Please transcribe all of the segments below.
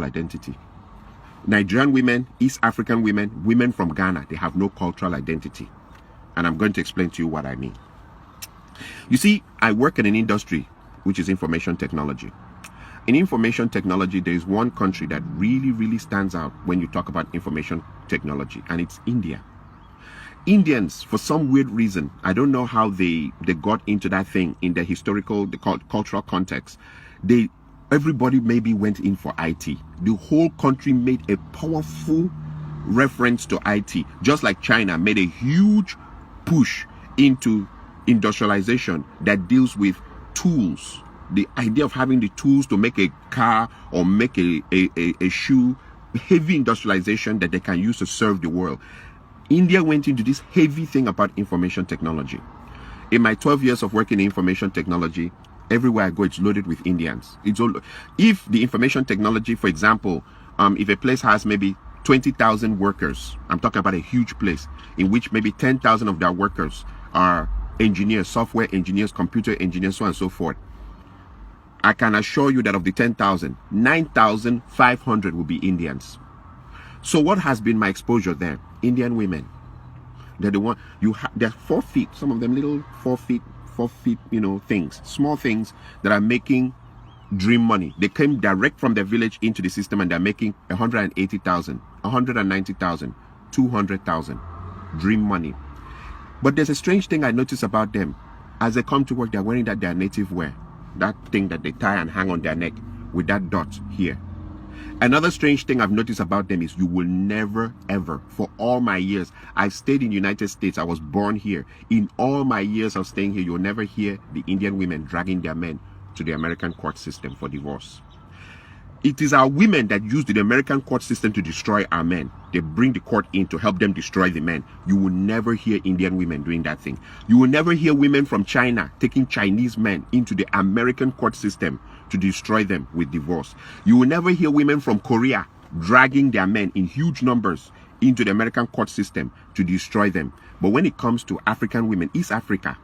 identity. Nigerian women, East African women, women from Ghana, they have no cultural identity. And I'm going to explain to you what I mean. You see, I work in an industry which is information technology. In information technology, there is one country that really stands out when you talk about information technology, and it's India. Indians, for some weird reason, I don't know how they got into that thing in the historical, the cultural context. Everybody maybe went in for IT. The whole country made a powerful reference to IT, just like China made a huge push into industrialization that deals with tools. The idea of having the tools to make a car or make a shoe, heavy industrialization that they can use to serve the world. India went into this heavy thing about information technology. In my 12 years of working in information technology, everywhere I go, it's loaded with Indians. If the information technology, for example, if a place has maybe 20,000 workers, I'm talking about a huge place, in which maybe 10,000 of their workers are engineers, software engineers, computer engineers, so on and so forth. I can assure you that of the 10,000, 9,500 will be Indians. So what has been my exposure there? Indian women. They're the one, they're 4 feet, some of them little 4 feet, things, small things that are making dream money. They came direct from their village into the system and they're making 180,000, 190,000, 200,000 dream money. But there's a strange thing I notice about them. As they come to work, they're wearing their native wear, that thing that they tie and hang on their neck with that dot here. Another strange thing I've noticed about them is you will never ever, for all my years, I've stayed in the United States, I was born here. In all my years of staying here, you'll never hear the Indian women dragging their men to the American court system for divorce. It is our women that use the American court system to destroy our men. They bring the court in to help them destroy the men. You will never hear Indian women doing that thing. You will never hear women from China taking Chinese men into the American court system to destroy them with divorce. You will never hear women from Korea dragging their men in huge numbers into the American court system to destroy them. But when it comes to African women, East Africa,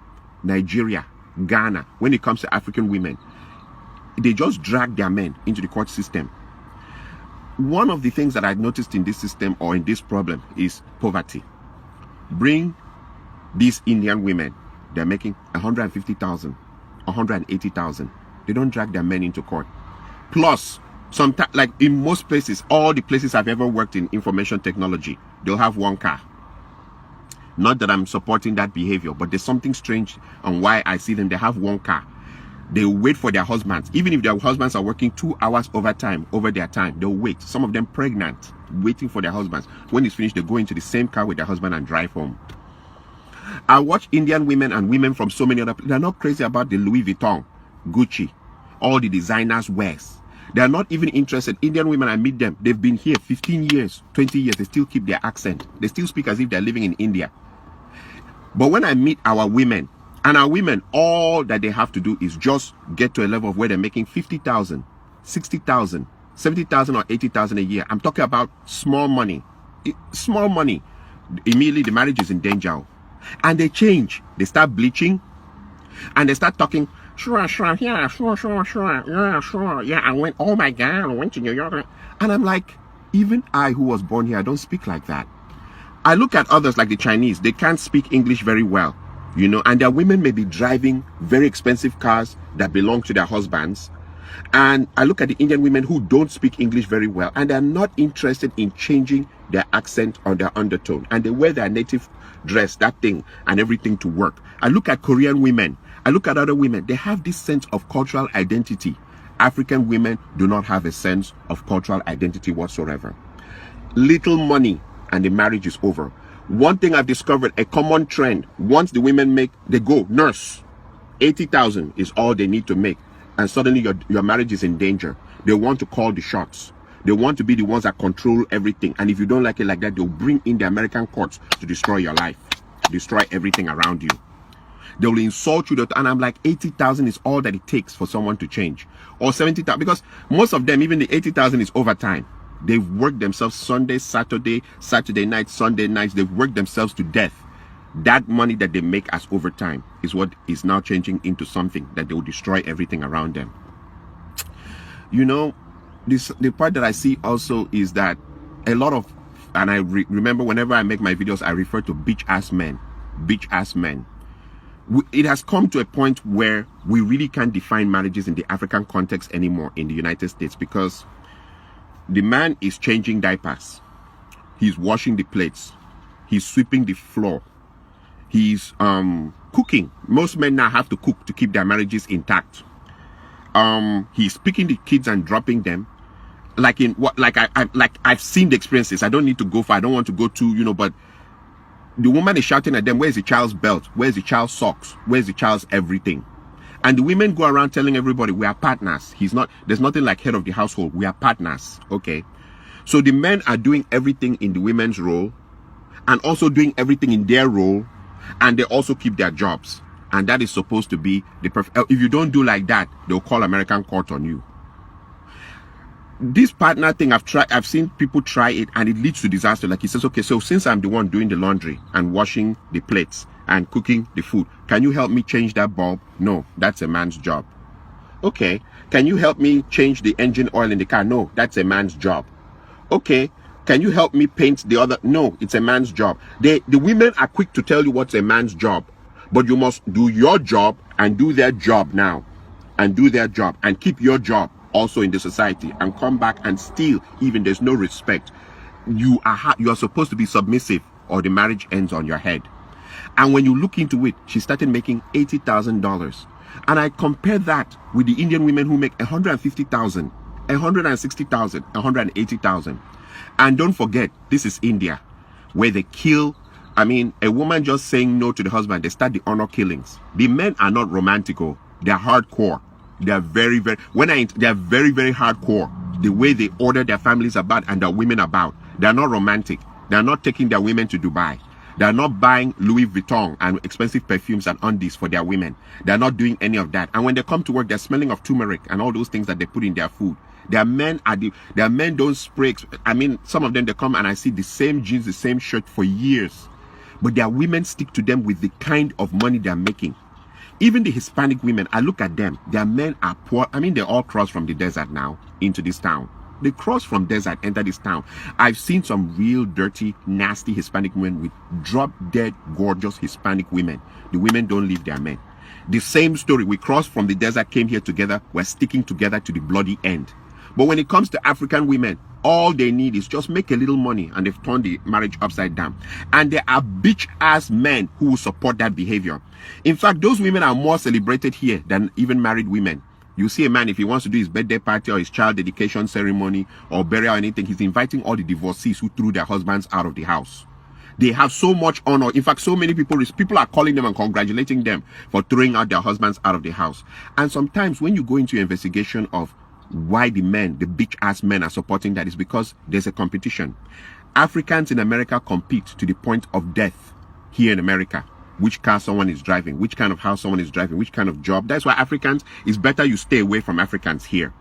Nigeria, Ghana, when it comes to African women, they just drag their men into the court system. One of the things that I noticed in this system or in this problem is poverty. Bring these Indian women, they're making 150,000, 180,000. They don't drag their men into court. Plus, sometimes, like in most places, all the places I've ever worked in information technology, they'll have one car. Not that I'm supporting that behavior, but there's something strange on why I see them. They have one car. They wait for their husbands. Even if their husbands are working 2 hours overtime over their time, they'll wait. Some of them pregnant, waiting for their husbands. When it's finished, they go into the same car with their husband and drive home. I watch Indian women and women from so many other places. They're not crazy about the Louis Vuitton, Gucci, all the designers wears. They are not even interested. Indian women, I meet them. They've been here 15 years, 20 years. They still keep their accent. They still speak as if they're living in India. But when I meet our women, and our women, all that they have to do is just get to a level of where they're making 50,000, 60,000, 70,000 or 80,000 a year. I'm talking about small money. Small money. Immediately the marriage is in danger. And they change. They start bleaching. And they start talking, sure, yeah, sure. Yeah, I went, oh my God, I went to New York. And I'm like, even I who was born here, I don't speak like that. I look at others like the Chinese. They can't speak English very well. You know, and their women may be driving very expensive cars that belong to their husbands. And I look at the Indian women who don't speak English very well, and they're not interested in changing their accent or their undertone. And they wear their native dress, that thing, and everything to work. I look at Korean women. I look at other women. They have this sense of cultural identity. African women do not have a sense of cultural identity whatsoever. Little money, and the marriage is over. One thing I've discovered, a common trend, once the women make, they go, nurse, 80,000 is all they need to make. And suddenly your marriage is in danger. They want to call the shots. They want to be the ones that control everything. And if you don't like it like that, they'll bring in the American courts to destroy your life, destroy everything around you. They will insult you, and I'm like, 80,000 is all that it takes for someone to change. Or 70,000, because most of them, even the 80,000 is overtime. They've worked themselves Sunday, Saturday, Saturday night, Sunday nights. They've worked themselves to death. That money that they make as overtime is what is now changing into something that they will destroy everything around them. You know, the part that I see also is that a lot of, and I remember whenever I make my videos, I refer to bitch ass men. It has come to a point where we really can't define marriages in the African context anymore in the United States, because the man is changing diapers, he's washing the plates, he's sweeping the floor, he's cooking. Most men now have to cook to keep their marriages intact. He's picking the kids and dropping them. Like in what, like I've seen the experiences. I don't need to go far. I don't want to go to, you know, but the woman is shouting at them, where's the child's belt? Where's the child's socks? Where's the child's everything? And the women go around telling everybody, we are partners. There's nothing like head of the household. We are partners. Okay. So the men are doing everything in the women's role and also doing everything in their role, and they also keep their jobs. And that is supposed to be the perfect. If you don't do like that, they'll call American court on you. This partner thing, I've seen people try it, and it leads to disaster. Like he says, okay, so since I'm the one doing the laundry and washing the plates and cooking the food, can you help me change that bulb? No, that's a man's job. Okay, can you help me change the engine oil in the car? No, that's a man's job. Okay, can you help me paint the other? No, it's a man's job. The women are quick to tell you what's a man's job, but you must do your job and do their job now, and do their job and keep your job also in the society, and come back and still, even there's no respect, you are supposed to be submissive, or the marriage ends on your head. And when you look into it, she started making $80,000, and I compare that with the Indian women who make 150,000, 160,000, 180,000. And don't forget, this is India, where they kill. I mean, a woman just saying no to the husband, they start the honor killings. The men are not romantical, they're hardcore. They are very, very, they are very, very hardcore. The way they order their families about and their women about. They are not romantic. They are not taking their women to Dubai. They are not buying Louis Vuitton and expensive perfumes and undies for their women. They are not doing any of that. And when they come to work, they're smelling of turmeric and all those things that they put in their food. Their men don't spray. I mean, some of them, they come and I see the same jeans, the same shirt for years. But their women stick to them with the kind of money they're making. Even the Hispanic women, I look at them, their men are poor. I mean, they all cross from the desert now into this town. They cross from desert, enter this town. I've seen some real dirty, nasty Hispanic women with drop-dead, gorgeous Hispanic women. The women don't leave their men. The same story, we crossed from the desert, came here together, we're sticking together to the bloody end. But when it comes to African women, all they need is just make a little money, and they've turned the marriage upside down. And there are bitch-ass men who will support that behavior. In fact, those women are more celebrated here than even married women. You see a man, if he wants to do his birthday party or his child dedication ceremony or burial or anything, he's inviting all the divorcees who threw their husbands out of the house. They have so much honor. In fact, so many people are calling them and congratulating them for throwing out their husbands out of the house. And sometimes when you go into investigation of why the bitch-ass men are supporting that, is because there's a competition. Africans in America compete to the point of death here in America. Which car someone is driving, which kind of house someone is driving, which kind of job. That's why Africans, it's better you stay away from Africans here.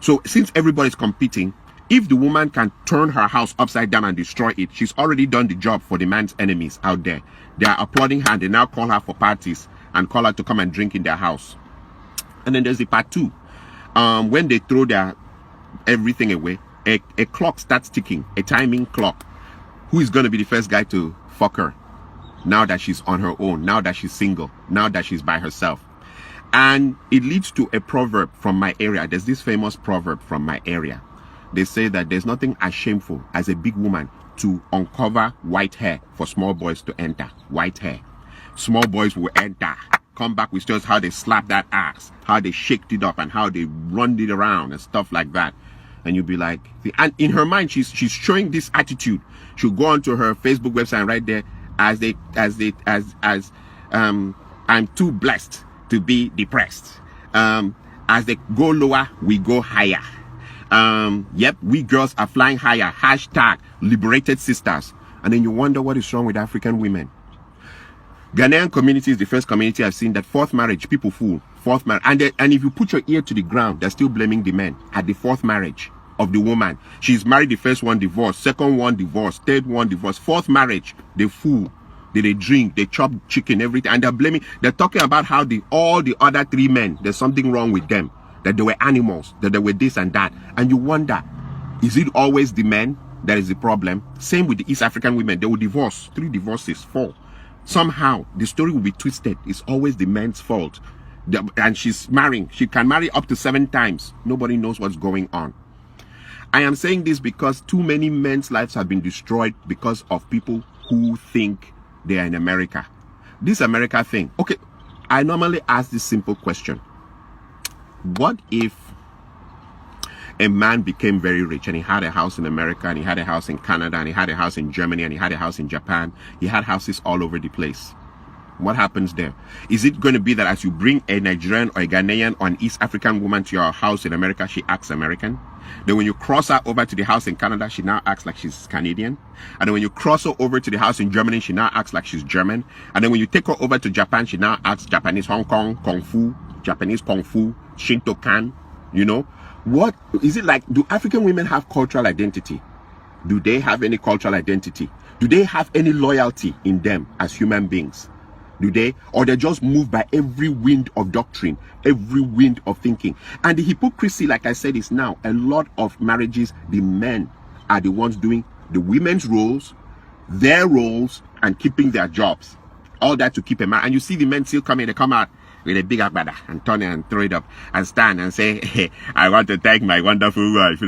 So since everybody's competing, if the woman can turn her house upside down and destroy it, she's already done the job for the man's enemies out there. They are applauding her. They now call her for parties and call her to come and drink in their house. And then there's the part two. When they throw their everything away, a clock starts ticking, a timing clock. Who is going to be the first guy to fuck her? Now that she's on her own, now that she's single, now that she's by herself. And it leads to a proverb from my area. There's this famous proverb from my area. They say that there's nothing as shameful as a big woman to uncover white hair for small boys to enter. White hair. Small boys will enter, come back with just how they slap that ass, how they shaked it up and how they run it around and stuff like that. And you'll be like, and in her mind, she's showing this attitude. She'll go onto her Facebook website right there, I'm too blessed to be depressed. As they go lower, we go higher. Yep, we girls are flying higher. Hashtag liberated sisters. And then you wonder what is wrong with African women. Ghanaian community is the first community I've seen that fourth marriage, people fool. Fourth marriage. And if you put your ear to the ground, they're still blaming the men at the fourth marriage of the woman. She's married, the first one divorced, second one divorced, third one divorced, fourth marriage, they fool. They drink, they chop chicken, everything, and they're talking about how all the other three men, there's something wrong with them. that they were animals, that they were this and that. And you wonder, is it always the men that is the problem? Same with the East African women. They will divorce, 3 divorces, 4. Somehow the story will be twisted. It's always the man's fault. And she's marrying. She can marry up to 7 times. Nobody knows what's going on. I am saying this because too many men's lives have been destroyed because of people who think they are in America. This America thing. Okay, I normally ask this simple question. What if a man became very rich and he had a house in America and he had a house in Canada and he had a house in Germany and he had a house in Japan? He had houses all over the place. What happens there? Is it going to be that as you bring a Nigerian or a Ghanaian or an East African woman to your house in America, she acts American? Then when you cross her over to the house in Canada, she now acts like she's Canadian. And then when you cross her over to the house in Germany, she now acts like she's German. And then when you take her over to Japan, she now acts Japanese Hong Kong, Kung Fu, Japanese Kung Fu, Shinto-kan, you know? What is it like? Do African women have cultural identity? Do they have any cultural identity? Do they have any loyalty in them as human beings? Do they? Or they just moved by every wind of doctrine, every wind of thinking? And the hypocrisy, like I said, is now a lot of marriages, the men are the ones doing the women's roles, their roles, and keeping their jobs. All that to keep a man. And you see the men still coming, they come out with a big agbada and turn it and throw it up and stand and say, hey, I want to thank my wonderful wife.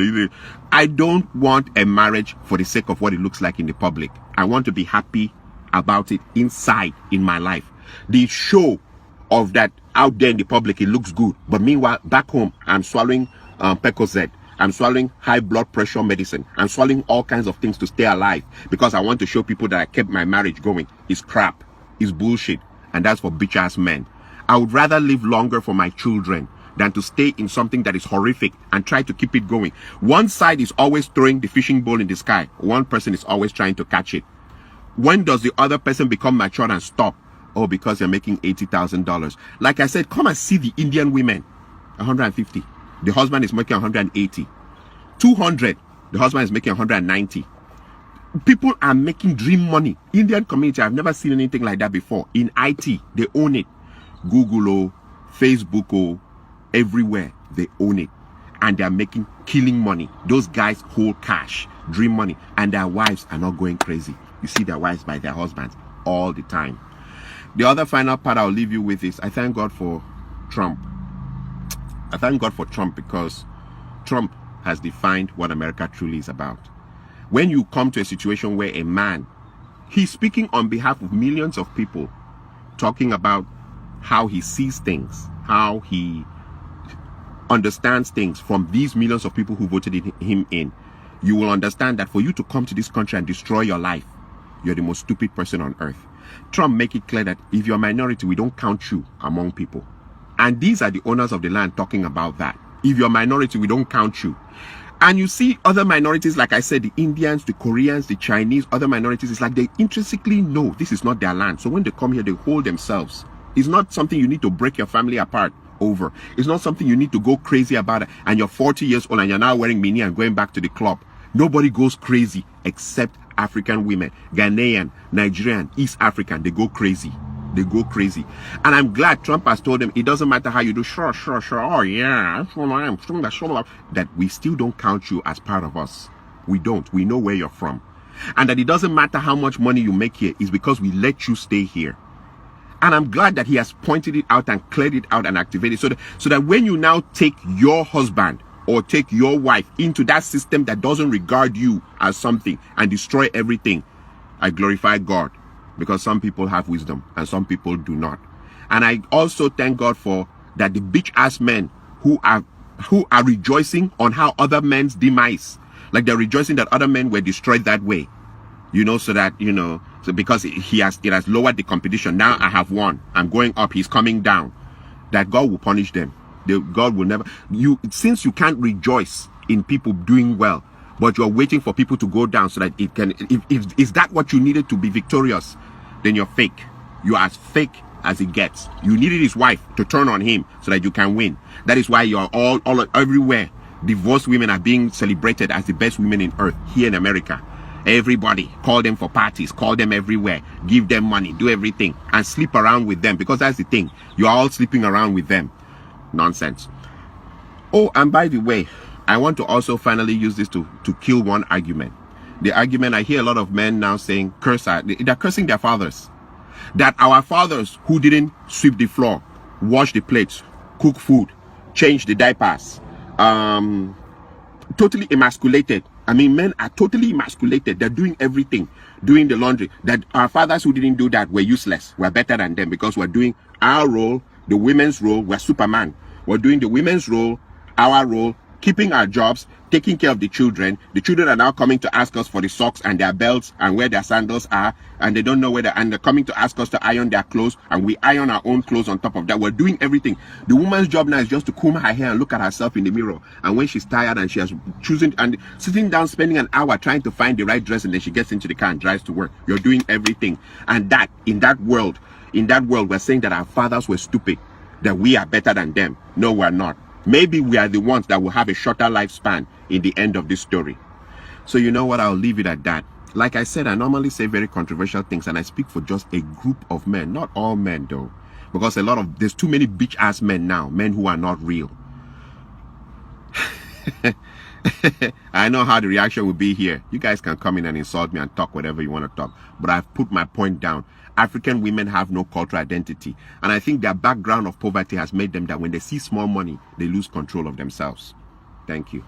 I don't want a marriage for the sake of what it looks like in the public. I want to be happy about it inside in my life. The show of that out there in the public, it looks good, but meanwhile back home I'm swallowing Percocet, I'm swallowing high blood pressure medicine, I'm swallowing all kinds of things to stay alive because I want to show people that I kept my marriage going. It's crap, it's bullshit, and that's for bitch ass men. I would rather live longer for my children than to stay in something that is horrific and try to keep it going. One side is always throwing the fishing bowl in the sky, one person is always trying to catch it. When does the other person become mature and stop? Oh, because you're making $80,000. Like I said, come and see the Indian women. 150. The husband is making 180. 200. The husband is making 190. People are making dream money. Indian community, I've never seen anything like that before. In IT, they own it. Google, Facebook, everywhere, they own it. And they're making killing money. Those guys hold cash, dream money, and their wives are not going crazy. You see their wives by their husbands all the time. The other final part I'll leave you with is I thank God for Trump. I thank God for Trump because Trump has defined what America truly is about. When you come to a situation where a man, he's speaking on behalf of millions of people, talking about how he sees things, how he understands things from these millions of people who voted him in, you will understand that for you to come to this country and destroy your life, you're the most stupid person on earth. Trump make it clear that if you're a minority, we don't count you among people. And these are the owners of the land talking about that. If you're a minority, we don't count you. And you see other minorities, like I said, the Indians, the Koreans, the Chinese, other minorities, it's like they intrinsically know this is not their land. So when they come here, they hold themselves. It's not something you need to break your family apart over. It's not something you need to go crazy about. And you're 40 years old and you're now wearing mini and going back to the club. Nobody goes crazy except African women, Ghanaian, Nigerian, East African. They go crazy. They go crazy. And I'm glad Trump has told them it doesn't matter how you do. Sure. Oh yeah, that we still don't count you as part of us. We don't. We know where you're from. And that it doesn't matter how much money you make here, is because we let you stay here. And I'm glad that he has pointed it out and cleared it out and activated it so that when you now take your husband or take your wife into that system that doesn't regard you as something and destroy everything, I glorify God, because some people have wisdom and some people do not. And I also thank God for that the bitch ass men who are rejoicing on how other men's demise, like they're rejoicing that other men were destroyed that way, you know, so that, you know, so because it has lowered the competition. Now I have won. I'm going up. He's coming down. That God will punish them. God will never. Since you can't rejoice in people doing well, but you're waiting for people to go down so that it can. If is that what you needed to be victorious? Then you're fake. You're as fake as it gets. You needed his wife to turn on him so that you can win. That is why you're all everywhere. Divorced women are being celebrated as the best women in earth here in America. Everybody, call them for parties, call them everywhere, give them money, do everything, and sleep around with them, because that's the thing. You're all sleeping around with them. Nonsense. Oh, and by the way, I want to also finally use this to kill one argument. The argument, I hear a lot of men now saying, they're cursing their fathers. That our fathers who didn't sweep the floor, wash the plates, cook food, change the diapers, totally emasculated. I mean, men are totally emasculated. They're doing everything, doing the laundry. That our fathers who didn't do that were useless. We're better than them because we're doing our role, the women's role. We're Superman. We're doing the women's role, our role, keeping our jobs, taking care of the children. The children are now coming to ask us for the socks and their belts and where their sandals are, and they don't know where and they're coming to ask us to iron their clothes, and we iron our own clothes on top of that. We're doing everything. The woman's job now is just to comb her hair and look at herself in the mirror, and when she's tired and she has choosing and sitting down spending an hour trying to find the right dress, and then she gets into the car and drives to work. You're doing everything. And that in that world we're saying that our fathers were stupid, that we are better than them. No, we're not. Maybe we are the ones that will have a shorter lifespan in the end of this story. So you know what, I'll leave it at that. Like I said, I normally say very controversial things, and I speak for just a group of men, not all men though, because there's too many bitch ass men now, men who are not real. I know how the reaction will be here. You guys can come in and insult me and talk whatever you want to talk, but I've put my point down. African women have no cultural identity, and I think their background of poverty has made them that when they see small money, they lose control of themselves. Thank you.